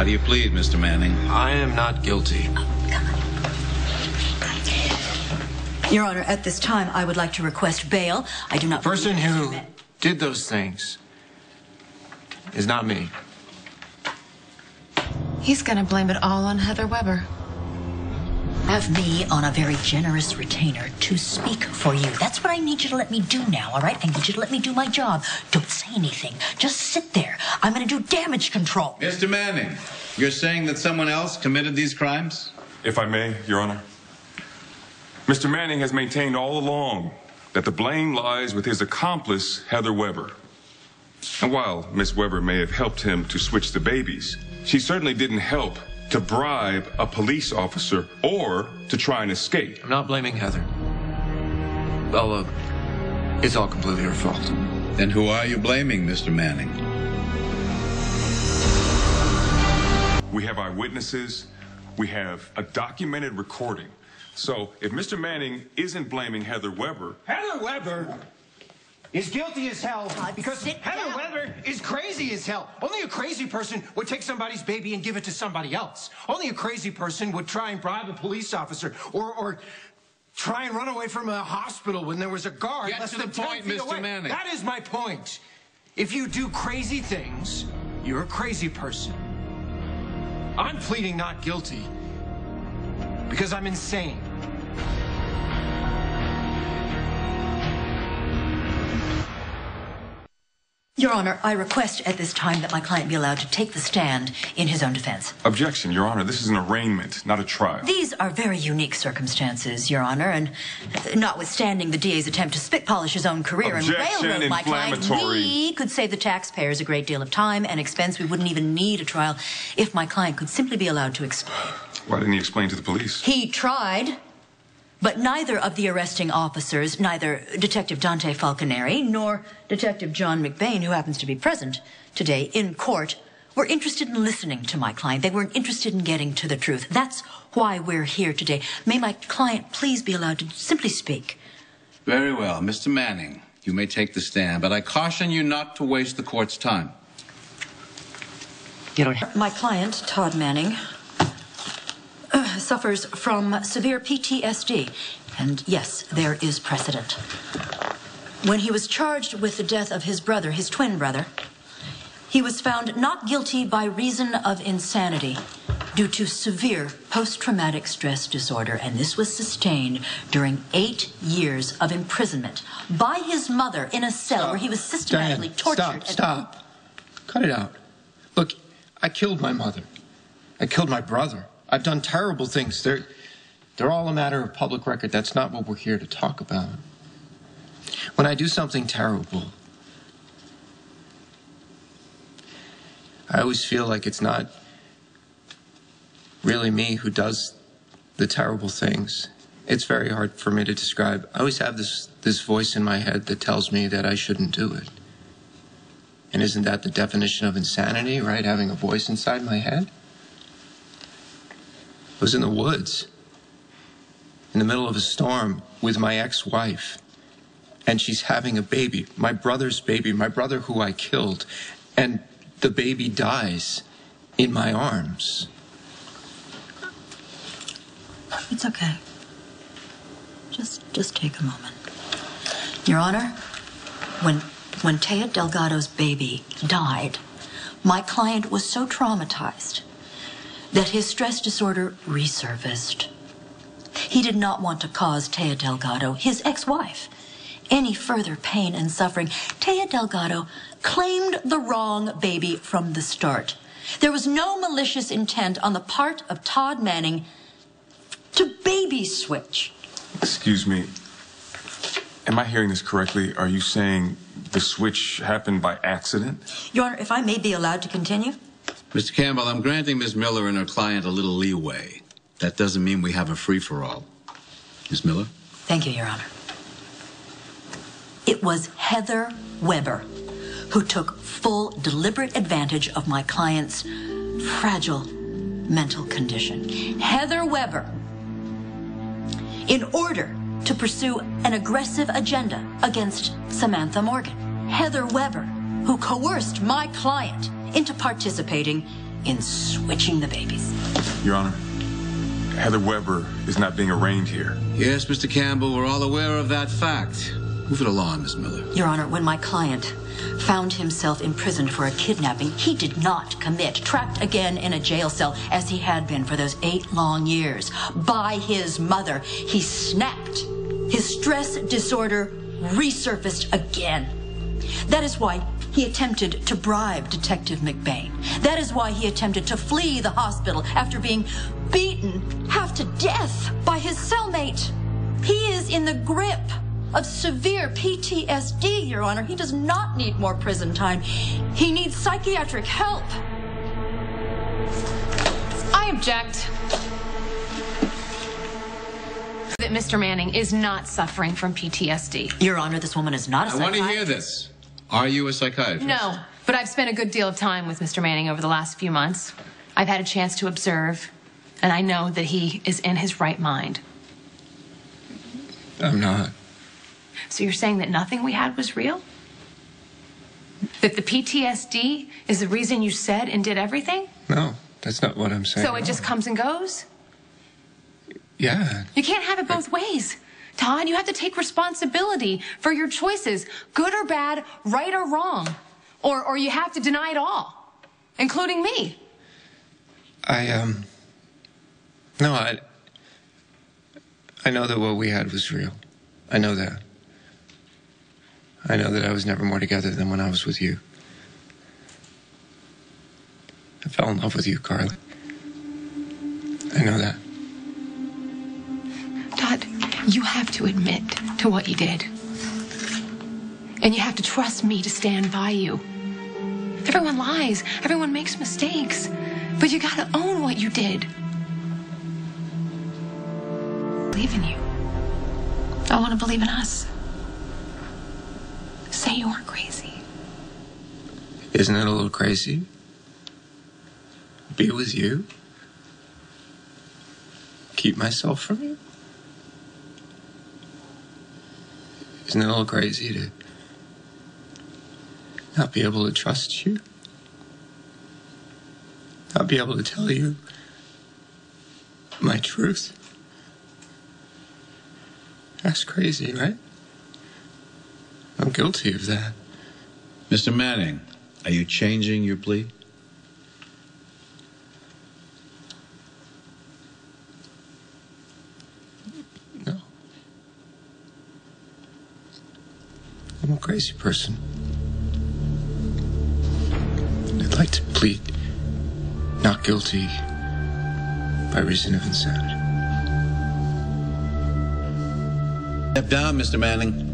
How do you plead, Mr. Manning? I am not guilty. Your Honor, at this time, I would like to request bail. I do not... The person who did those things is not me. He's gonna blame it all on Heather Weber. Have me on a very generous retainer to speak for you. That's what I need you to let me do now, all right? I need you to let me do my job. Don't say anything. Just sit there. I'm going to do damage control. Mr. Manning, you're saying that someone else committed these crimes? If I may, Your Honor. Mr. Manning has maintained all along that the blame lies with his accomplice, Heather Weber. And while Miss Weber may have helped him to switch the babies, she certainly didn't help to bribe a police officer or to try and escape. I'm not blaming Heather. Although, it's all completely her fault. Then who are you blaming, Mr. Manning? We have eyewitnesses. We have a documented recording. So if Mr. Manning isn't blaming Heather Weber... Heather Weber is guilty as hell because Heather Weber is crazy as hell. Only a crazy person would take somebody's baby and give it to somebody else. Only a crazy person would try and bribe a police officer or try and run away from a hospital when there was a guard less than 10 feet away. Manning. That is my point. If you do crazy things, you're a crazy person. I'm pleading not guilty because I'm insane. Your Honor, I request at this time that my client be allowed to take the stand in his own defense. Objection, Your Honor. This is an arraignment, not a trial. These are very unique circumstances, Your Honor, and notwithstanding the DA's attempt to spit polish his own career and railroad my client, we could save the taxpayers a great deal of time and expense. We wouldn't even need a trial if my client could simply be allowed to explain. Why didn't he explain to the police? He tried. But neither of the arresting officers, neither Detective Dante Falconeri nor Detective John McBain, who happens to be present today in court, were interested in listening to my client. They weren't interested in getting to the truth. That's why we're here today. May my client please be allowed to simply speak. Very well. Mr. Manning, you may take the stand, but I caution you not to waste the court's time. My client, Todd Manning, suffers from severe PTSD, and yes, there is precedent. When he was charged with the death of his brother, his twin brother, he was found not guilty by reason of insanity due to severe post-traumatic stress disorder, and this was sustained during 8 years of imprisonment by his mother in a cell where he was systematically tortured. Stop. Cut it out. Look, I killed my mother. I killed my brother. I've done terrible things. They're all a matter of public record. That's not what we're here to talk about. When I do something terrible, I always feel like it's not really me who does the terrible things. It's very hard for me to describe. I always have this voice in my head that tells me that I shouldn't do it. And isn't that the definition of insanity, right? Having a voice inside my head? I was in the woods, in the middle of a storm with my ex-wife, and she's having a baby, my brother's baby, my brother who I killed, and the baby dies in my arms. It's okay. Just take a moment. Your Honor, when Taya Delgado's baby died, my client was so traumatized that his stress disorder resurfaced. He did not want to cause Taya Delgado, his ex-wife, any further pain and suffering. Taya Delgado claimed the wrong baby from the start. There was no malicious intent on the part of Todd Manning to baby switch. Excuse me. Am I hearing this correctly? Are you saying the switch happened by accident? Your Honor, if I may be allowed to continue? Mr. Campbell, I'm granting Ms. Miller and her client a little leeway. That doesn't mean we have a free-for-all. Ms. Miller? Thank you, Your Honor. It was Heather Weber who took full, deliberate advantage of my client's fragile mental condition. Heather Weber, in order to pursue an aggressive agenda against Samantha Morgan. Heather Weber, who coerced my client into participating in switching the babies. Your Honor, Heather Weber is not being arraigned here. Yes, Mr. Campbell, we're all aware of that fact. Move it along, Miss Miller. Your Honor, when my client found himself imprisoned for a kidnapping, he did not commit, trapped again in a jail cell as he had been for those 8 long years by his mother. He snapped. His stress disorder resurfaced again. That is why he attempted to bribe Detective McBain. That is why he attempted to flee the hospital after being beaten half to death by his cellmate. He is in the grip of severe PTSD, Your Honor. He does not need more prison time. He needs psychiatric help. I object that Mr. Manning is not suffering from PTSD. Your Honor, this woman is not a I want psychiatrist. to hear this. Are you a psychiatrist? No, but I've spent a good deal of time with Mr. Manning over the last few months. I've had a chance to observe, and I know that he is in his right mind. I'm not. So you're saying that nothing we had was real? That the PTSD is the reason you said and did everything? No, that's not what I'm saying. So it just comes and goes? Yeah. You can't have it both ways. Todd, you have to take responsibility for your choices, good or bad, right or wrong. Or you have to deny it all, including me. No, I know that what we had was real. I know that. I know that I was never more together than when I was with you. I fell in love with you, Carly. I know that. Todd, you have to admit to what you did. And you have to trust me to stand by you. Everyone lies. Everyone makes mistakes. But you gotta own what you did. I believe in you. I want to believe in us. Say you weren't crazy. Isn't it a little crazy? Be with you? Keep myself from you? Isn't it a little crazy to not be able to trust you? Not be able to tell you my truth? That's crazy, right? I'm guilty of that. Mr. Manning, are you changing your plea? No. I'm a crazy person. I'd like to plead not guilty by reason of insanity. Step down, Mr. Manning.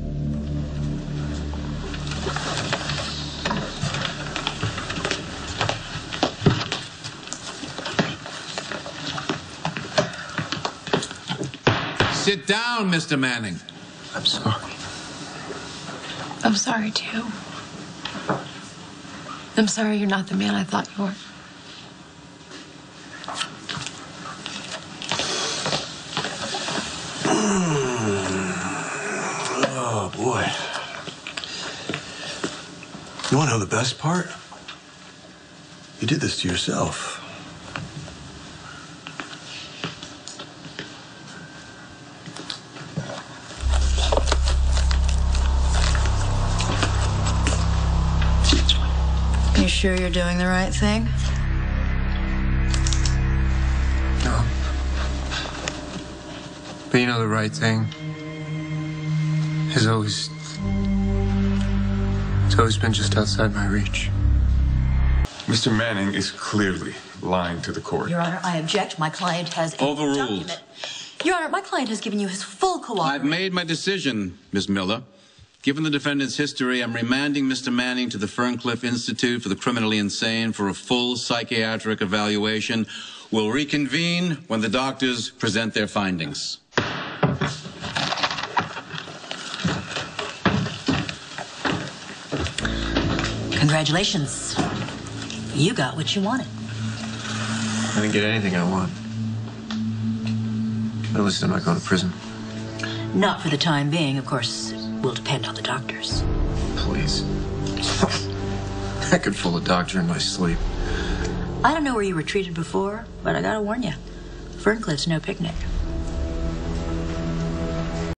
Sit down, Mr. Manning. I'm sorry. I'm sorry, too. I'm sorry you're not the man I thought you were. Oh, boy. You want to know the best part? You did this to yourself. You sure you're doing the right thing? No. But you know, the right thing has always... It's always been just outside my reach. Mr. Manning is clearly lying to the court. Your Honor, I object. My client has a Overruled. document. Your Honor, my client has given you his full cooperation. I've made my decision, Ms. Miller. Given the defendant's history, I'm remanding Mr. Manning to the Fern Cliff Institute for the Criminally Insane for a full psychiatric evaluation. We'll reconvene when the doctors present their findings. Congratulations. You got what you wanted. I didn't get anything I want. At least I'm not going to prison. Not for the time being, of course. It will depend on the doctors. Please. I could fool a doctor in my sleep. I don't know where you were treated before, but I gotta warn you, Fern Cliff's no picnic.